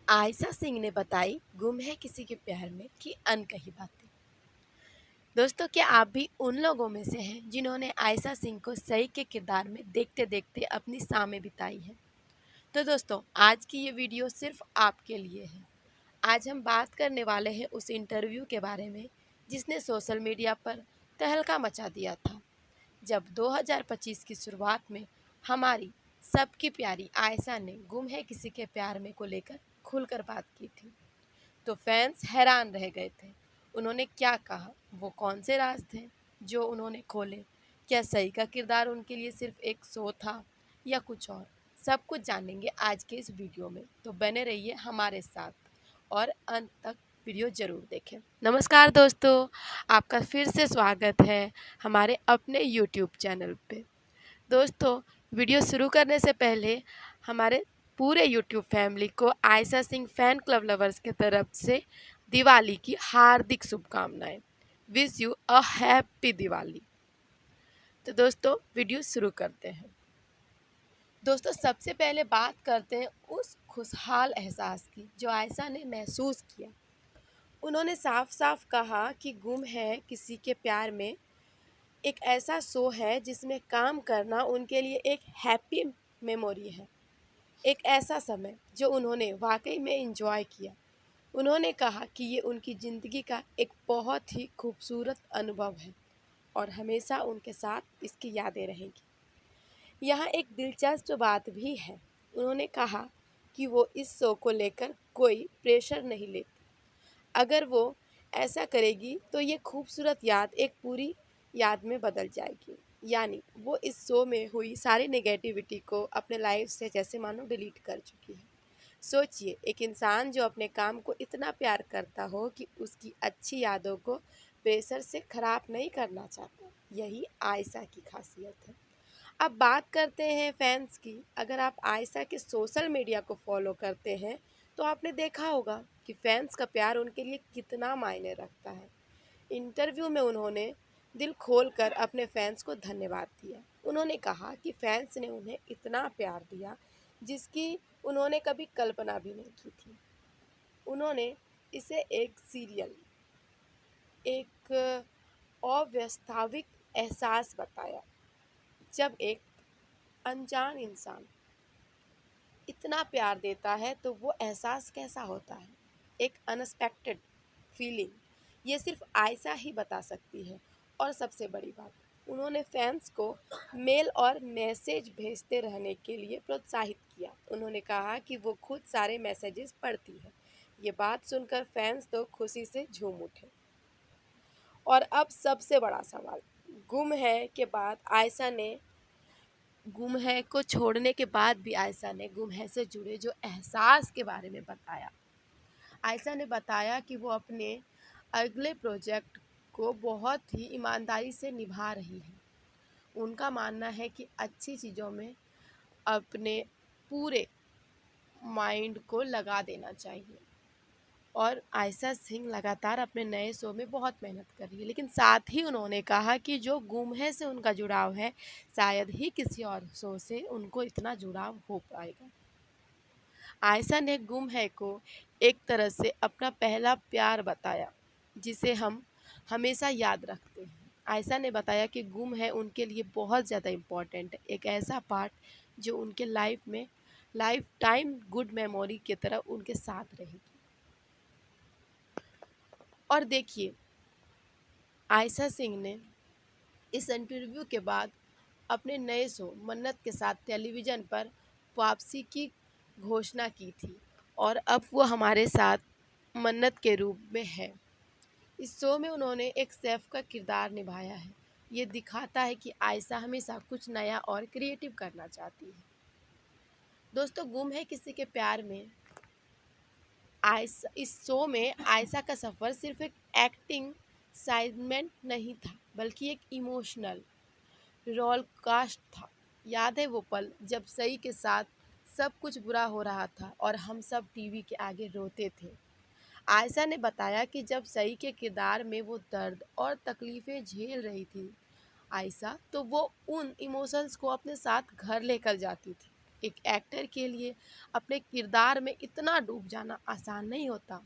आयशा सिंह ने बताई गुम है किसी के प्यार में की अनकही बातें। दोस्तों, क्या आप भी उन लोगों में से हैं जिन्होंने आयशा सिंह को सई के किरदार में देखते देखते अपनी सांसें बिताई है? तो दोस्तों, आज की ये वीडियो सिर्फ आपके लिए है। आज हम बात करने वाले हैं उस इंटरव्यू के बारे में जिसने सोशल मीडिया पर तहलका मचा दिया था, जब 2025 की शुरुआत में हमारी सबकी प्यारी आयशा ने गुम है किसी के प्यार में को लेकर खुलकर बात की थी। तो फैंस हैरान रह गए थे। उन्होंने क्या कहा, वो कौन से राज थे जो उन्होंने खोले, क्या सही का किरदार उनके लिए सिर्फ एक शो था या कुछ और? सब कुछ जानेंगे आज के इस वीडियो में, तो बने रहिए हमारे साथ और अंत तक वीडियो ज़रूर देखें। नमस्कार दोस्तों, आपका फिर से स्वागत है हमारे अपने यूट्यूब चैनल पे। दोस्तों, वीडियो शुरू करने से पहले हमारे पूरे यूट्यूब फैमिली को Ayesha Singh fan club lovers की तरफ से दिवाली की हार्दिक शुभकामनाएं। Wish you a happy Diwali. तो दोस्तों, वीडियो शुरू करते हैं। दोस्तों, सबसे पहले बात करते हैं उस खुशहाल एहसास की जो आयशा ने महसूस किया। उन्होंने साफ साफ कहा कि गुम है किसी के प्यार में एक ऐसा शो है जिसमें काम करना उनके लिए एक हैप्पी मेमोरी है, एक ऐसा समय जो उन्होंने वाकई में एंजॉय किया। उन्होंने कहा कि ये उनकी ज़िंदगी का एक बहुत ही खूबसूरत अनुभव है और हमेशा उनके साथ इसकी यादें रहेंगी। यहाँ एक दिलचस्प बात भी है। उन्होंने कहा कि वो इस शो को लेकर कोई प्रेशर नहीं लेती। अगर वो ऐसा करेगी तो ये खूबसूरत याद एक पूरी याद में बदल जाएगी। यानी वो इस शो में हुई सारी नेगेटिविटी को अपने लाइफ से जैसे मानो डिलीट कर चुकी है। सोचिए, एक इंसान जो अपने काम को इतना प्यार करता हो कि उसकी अच्छी यादों को प्रेशर से ख़राब नहीं करना चाहता। यही आयशा की खासियत है। अब बात करते हैं फैंस की। अगर आप आयशा के सोशल मीडिया को फॉलो करते हैं तो आपने देखा होगा कि फैंस का प्यार उनके लिए कितना मायने रखता है। इंटरव्यू में उन्होंने दिल खोलकर अपने फैंस को धन्यवाद दिया। उन्होंने कहा कि फैंस ने उन्हें इतना प्यार दिया जिसकी उन्होंने कभी कल्पना भी नहीं की थी। उन्होंने इसे एक सीरियल, एक अवास्तविक एहसास बताया। जब एक अनजान इंसान इतना प्यार देता है तो वो एहसास कैसा होता है, एक अनएक्सपेक्टेड फीलिंग, ये सिर्फ आयशा ही बता सकती है। और सबसे बड़ी बात, उन्होंने फैंस को मेल और मैसेज भेजते रहने के लिए प्रोत्साहित किया। उन्होंने कहा कि वो खुद सारे मैसेजेस पढ़ती है। ये बात सुनकर फैंस तो खुशी से झूम उठे। और अब सबसे बड़ा सवाल, गुम है के बाद आयशा ने गुम है को छोड़ने के बाद भी आयशा ने गुम है से जुड़े जो एहसास के बारे में बताया। आयशा ने बताया कि वो अपने अगले प्रोजेक्ट को बहुत ही ईमानदारी से निभा रही है। उनका मानना है कि अच्छी चीज़ों में अपने पूरे माइंड को लगा देना चाहिए। और आयशा सिंह लगातार अपने नए शो में बहुत मेहनत कर रही है, लेकिन साथ ही उन्होंने कहा कि जो गुम है से उनका जुड़ाव है, शायद ही किसी और शो से उनको इतना जुड़ाव हो पाएगा। आयशा ने गुम है को एक तरह से अपना पहला प्यार बताया जिसे हम हमेशा याद रखते हैं। आयशा ने बताया कि गुम है उनके लिए बहुत ज़्यादा इम्पोर्टेंट है, एक ऐसा पार्ट जो उनके लाइफ में लाइफ टाइम गुड मेमोरी की तरह उनके साथ रहेगी। और देखिए, आयशा सिंह ने इस इंटरव्यू के बाद अपने नए शो मन्नत के साथ टेलीविज़न पर वापसी की घोषणा की थी और अब वो हमारे साथ मन्नत के रूप में है। इस शो में उन्होंने एक शेफ़ का किरदार निभाया है। ये दिखाता है कि आयशा हमेशा कुछ नया और क्रिएटिव करना चाहती है। दोस्तों, गुम है किसी के प्यार में आयशा इस शो में आयशा का सफ़र सिर्फ एक एक्टिंग साइजमेंट नहीं था, बल्कि एक इमोशनल रोल कास्ट था। याद है वो पल जब सई के साथ सब कुछ बुरा हो रहा था और हम सब टीवी के आगे रोते थे। आयशा ने बताया कि जब सई के किरदार में वो दर्द और तकलीफ़ें झेल रही थी आयशा, तो वो उन इमोशंस को अपने साथ घर लेकर जाती थी। एक एक्टर के लिए अपने किरदार में इतना डूब जाना आसान नहीं होता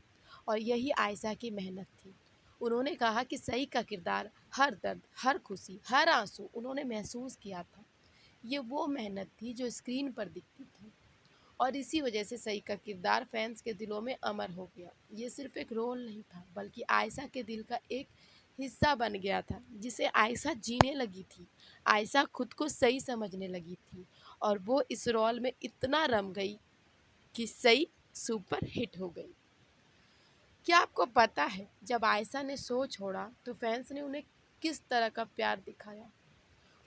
और यही आयशा की मेहनत थी। उन्होंने कहा कि सई का किरदार हर दर्द, हर खुशी, हर आंसू उन्होंने महसूस किया था। ये वो मेहनत थी जो स्क्रीन पर दिखती थी और इसी वजह से सई का किरदार फैंस के दिलों में अमर हो गया। ये सिर्फ एक रोल नहीं था बल्कि आयशा के दिल का एक हिस्सा बन गया था जिसे आयशा जीने लगी थी। आयशा खुद को सही समझने लगी थी और वो इस रोल में इतना रम गई कि सई सुपर हिट हो गई। क्या आपको पता है जब आयशा ने शो छोड़ा तो फैंस ने उन्हें किस तरह का प्यार दिखाया?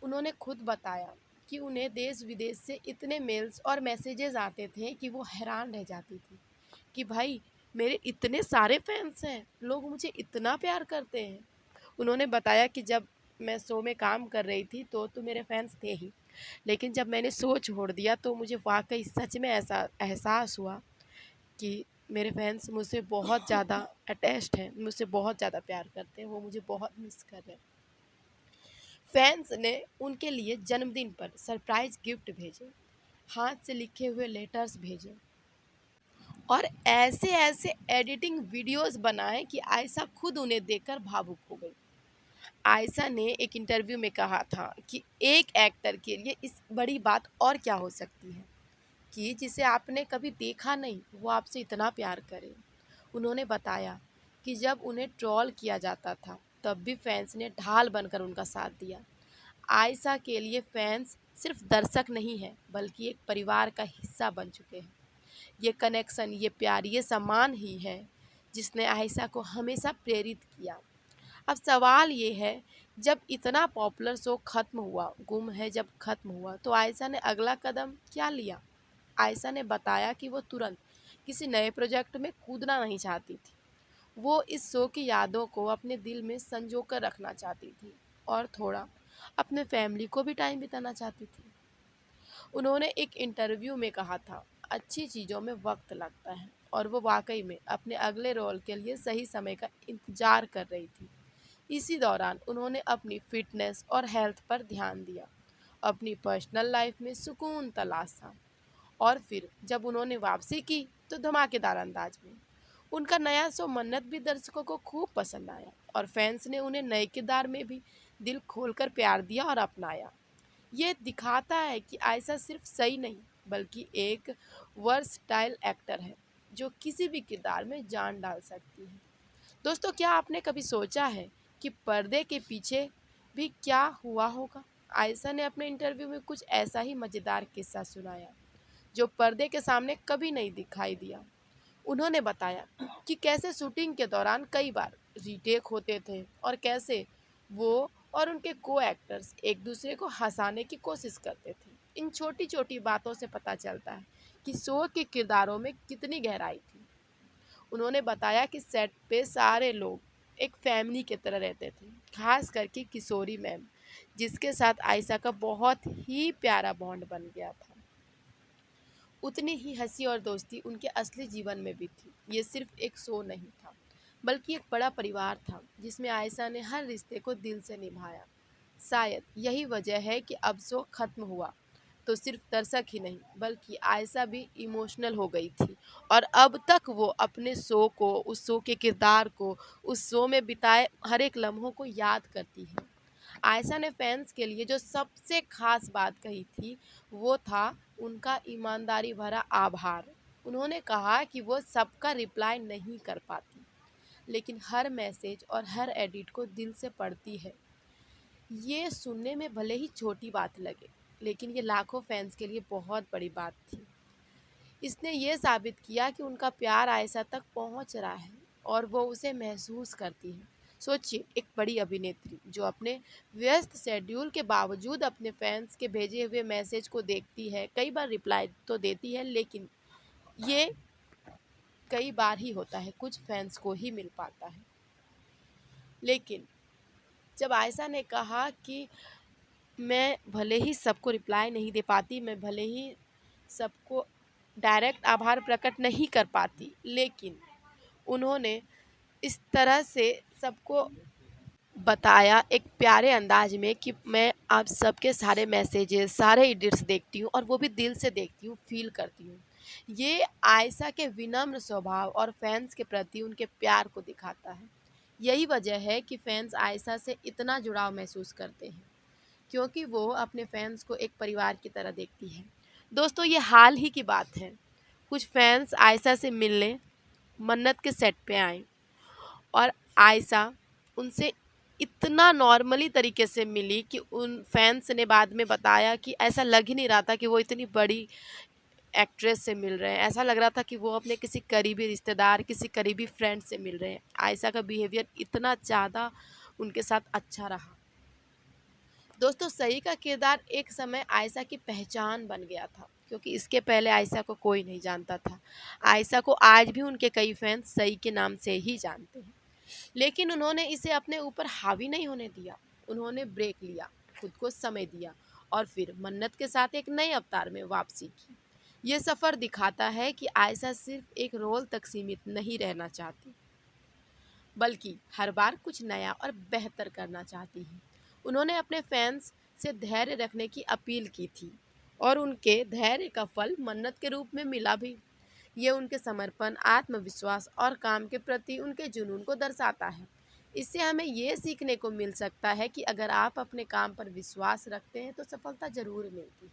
उन्होंने खुद बताया कि उन्हें देश विदेश से इतने मेल्स और मैसेजेस आते थे कि वो हैरान रह जाती थी कि भाई मेरे इतने सारे फैंस हैं, लोग मुझे इतना प्यार करते हैं। उन्होंने बताया कि जब मैं शो में काम कर रही थी तो मेरे फैंस थे ही, लेकिन जब मैंने शो छोड़ दिया तो मुझे वाकई सच में ऐसा एहसास हुआ कि मेरे फैंस मुझसे बहुत ज़्यादा अटैच्ड हैं, मुझसे बहुत ज़्यादा प्यार करते हैं, वो मुझे बहुत मिस कर रहे हैं। फैंस ने उनके लिए जन्मदिन पर सरप्राइज गिफ्ट भेजे, हाथ से लिखे हुए लेटर्स भेजे और ऐसे ऐसे एडिटिंग वीडियोस बनाए कि आयशा खुद उन्हें देखकर भावुक हो गई। आयशा ने एक इंटरव्यू में कहा था कि एक एक्टर के लिए इस बड़ी बात और क्या हो सकती है कि जिसे आपने कभी देखा नहीं वो आपसे इतना प्यार करे। उन्होंने बताया कि जब उन्हें ट्रोल किया जाता था तब भी फैंस ने ढाल बनकर उनका साथ दिया। आयशा के लिए फैंस सिर्फ दर्शक नहीं है बल्कि एक परिवार का हिस्सा बन चुके हैं। ये कनेक्शन, ये प्यार, ये सम्मान ही है जिसने आयशा को हमेशा प्रेरित किया। अब सवाल ये है, जब इतना पॉपुलर शो खत्म हुआ, गुम है जब खत्म हुआ तो आयशा ने अगला कदम क्या लिया? आयशा ने बताया कि वो तुरंत किसी नए प्रोजेक्ट में कूदना नहीं चाहती थी। वो इस शो की यादों को अपने दिल में संजो कर रखना चाहती थी और थोड़ा अपने फैमिली को भी टाइम बिताना चाहती थी। उन्होंने एक इंटरव्यू में कहा था, अच्छी चीज़ों में वक्त लगता है और वो वाकई में अपने अगले रोल के लिए सही समय का इंतजार कर रही थी। इसी दौरान उन्होंने अपनी फिटनेस और हेल्थ पर ध्यान दिया, अपनी पर्सनल लाइफ में सुकून तलाशा और फिर जब उन्होंने वापसी की तो धमाकेदार अंदाज में। उनका नया शो मन्नत भी दर्शकों को खूब पसंद आया और फैंस ने उन्हें नए किरदार में भी दिल खोलकर प्यार दिया और अपनाया। ये दिखाता है कि आयशा सिर्फ सही नहीं बल्कि एक वर्सटाइल एक्टर है जो किसी भी किरदार में जान डाल सकती है। दोस्तों, क्या आपने कभी सोचा है कि पर्दे के पीछे भी क्या हुआ होगा? आयशा ने अपने इंटरव्यू में कुछ ऐसा ही मज़ेदार किस्सा सुनाया जो पर्दे के सामने कभी नहीं दिखाई दिया। उन्होंने बताया कि कैसे शूटिंग के दौरान कई बार रीटेक होते थे और कैसे वो और उनके को एक्टर्स एक दूसरे को हंसाने की कोशिश करते थे। इन छोटी छोटी बातों से पता चलता है कि शो के किरदारों में कितनी गहराई थी। उन्होंने बताया कि सेट पे सारे लोग एक फैमिली की तरह रहते थे, खास करके किशोरी मैम, जिसके साथ आयशा का बहुत ही प्यारा बॉन्ड बन गया था। उतनी ही हंसी और दोस्ती उनके असली जीवन में भी थी। ये सिर्फ एक शो नहीं था बल्कि एक बड़ा परिवार था जिसमें आयशा ने हर रिश्ते को दिल से निभाया। शायद यही वजह है कि अब शो खत्म हुआ तो सिर्फ दर्शक ही नहीं बल्कि आयशा भी इमोशनल हो गई थी और अब तक वो अपने शो को, उस शो के किरदार को, उस शो में बिताए हर एक लम्हों को याद करती है। आयशा ने फैंस के लिए जो सबसे खास बात कही थी वो था उनका ईमानदारी भरा आभार। उन्होंने कहा कि वो सबका रिप्लाई नहीं कर पाती लेकिन हर मैसेज और हर एडिट को दिल से पढ़ती है। ये सुनने में भले ही छोटी बात लगे लेकिन ये लाखों फैंस के लिए बहुत बड़ी बात थी। इसने ये साबित किया कि उनका प्यार आयशा तक पहुंच रहा है और वो उसे महसूस करती है। सोचिए, एक बड़ी अभिनेत्री जो अपने व्यस्त शेड्यूल के बावजूद अपने फैंस के भेजे हुए मैसेज को देखती है, कई बार रिप्लाई तो देती है लेकिन ये कई बार ही होता है, कुछ फैंस को ही मिल पाता है। लेकिन जब आयशा ने कहा कि मैं भले ही सबको रिप्लाई नहीं दे पाती, मैं भले ही सबको डायरेक्ट आभार प्रकट नहीं कर पाती, लेकिन उन्होंने इस तरह से सबको बताया एक प्यारे अंदाज में कि मैं आप सबके सारे मैसेजेस, सारे एडिट्स देखती हूँ और वो भी दिल से देखती हूँ, फ़ील करती हूँ। ये आयशा के विनम्र स्वभाव और फैन्स के प्रति उनके प्यार को दिखाता है। यही वजह है कि फैन्स आयशा से इतना जुड़ाव महसूस करते हैं, क्योंकि वो अपने फैन्स को एक परिवार की तरह देखती है। दोस्तों, ये हाल ही की बात है। कुछ फैन्स आयशा से मिलने मन्नत के सेट पे आए और आयशा उनसे इतना नॉर्मली तरीके से मिली कि उन फैन्स ने बाद में बताया कि ऐसा लग ही नहीं रहा था कि वो इतनी बड़ी एक्ट्रेस से मिल रहे हैं। ऐसा लग रहा था कि वो अपने किसी करीबी रिश्तेदार, किसी करीबी फ्रेंड से मिल रहे हैं। आयशा का बिहेवियर इतना ज़्यादा उनके साथ अच्छा रहा। दोस्तों, सई का किरदार एक समय आयशा की पहचान बन गया था, क्योंकि इसके पहले आयशा को कोई नहीं जानता था। आयशा को आज भी उनके कई फैंस सई के नाम से ही जानते हैं। लेकिन उन्होंने इसे अपने ऊपर हावी नहीं होने दिया। उन्होंने ब्रेक लिया, खुद को समय दिया और फिर मन्नत के साथ एक नए अवतार में वापसी की। ये सफ़र दिखाता है कि आयशा सिर्फ एक रोल तक सीमित नहीं रहना चाहती, बल्कि हर बार कुछ नया और बेहतर करना चाहती हैं। उन्होंने अपने फैंस से धैर्य रखने की अपील की थी और उनके धैर्य का फल मन्नत के रूप में मिला भी। ये उनके समर्पण, आत्मविश्वास और काम के प्रति उनके जुनून को दर्शाता है। इससे हमें ये सीखने को मिल सकता है कि अगर आप अपने काम पर विश्वास रखते हैं तो सफलता ज़रूर मिलती है।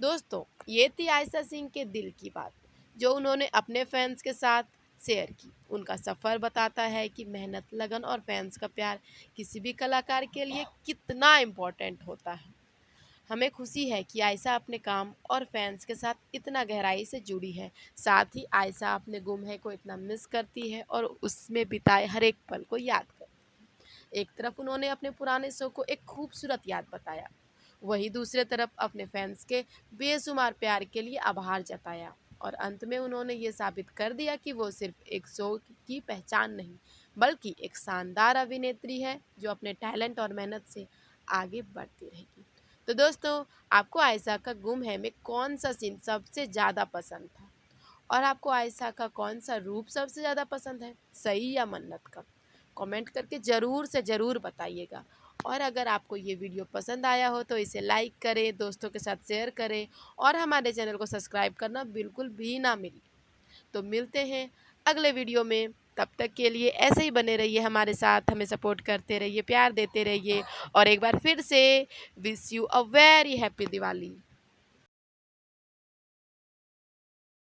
दोस्तों, ये थी आयशा सिंह के दिल की बात, जो उन्होंने अपने फैंस के साथ शेयर की। उनका सफ़र बताता है कि मेहनत, लगन और फैंस का प्यार किसी भी कलाकार के लिए कितना इम्पोर्टेंट होता है। हमें खुशी है कि आयशा अपने काम और फैंस के साथ इतना गहराई से जुड़ी है। साथ ही आयशा अपने गुम है को इतना मिस करती है और उसमें बिताए हर एक पल को याद करती है। एक तरफ उन्होंने अपने पुराने शो को एक खूबसूरत याद बताया, वहीं दूसरे तरफ अपने फैंस के बेशुमार प्यार के लिए आभार जताया और अंत में उन्होंने ये साबित कर दिया कि वो सिर्फ एक शो की पहचान नहीं, बल्कि एक शानदार अभिनेत्री है जो अपने टैलेंट और मेहनत से आगे बढ़ती रहेगी। तो दोस्तों, आपको आयशा का गुम है में कौन सा सीन सबसे ज़्यादा पसंद था? और आपको आयशा का कौन सा रूप सबसे ज़्यादा पसंद है, सई या मन्नत का? कमेंट करके ज़रूर से ज़रूर बताइएगा। और अगर आपको ये वीडियो पसंद आया हो तो इसे लाइक करें, दोस्तों के साथ शेयर करें और हमारे चैनल को सब्सक्राइब करना बिल्कुल भी ना मिले। तो मिलते हैं अगले वीडियो में। तब तक के लिए ऐसे ही बने रहिए हमारे साथ, हमें सपोर्ट करते रहिए, प्यार देते रहिए और एक बार फिर से wish you a very happy Diwali.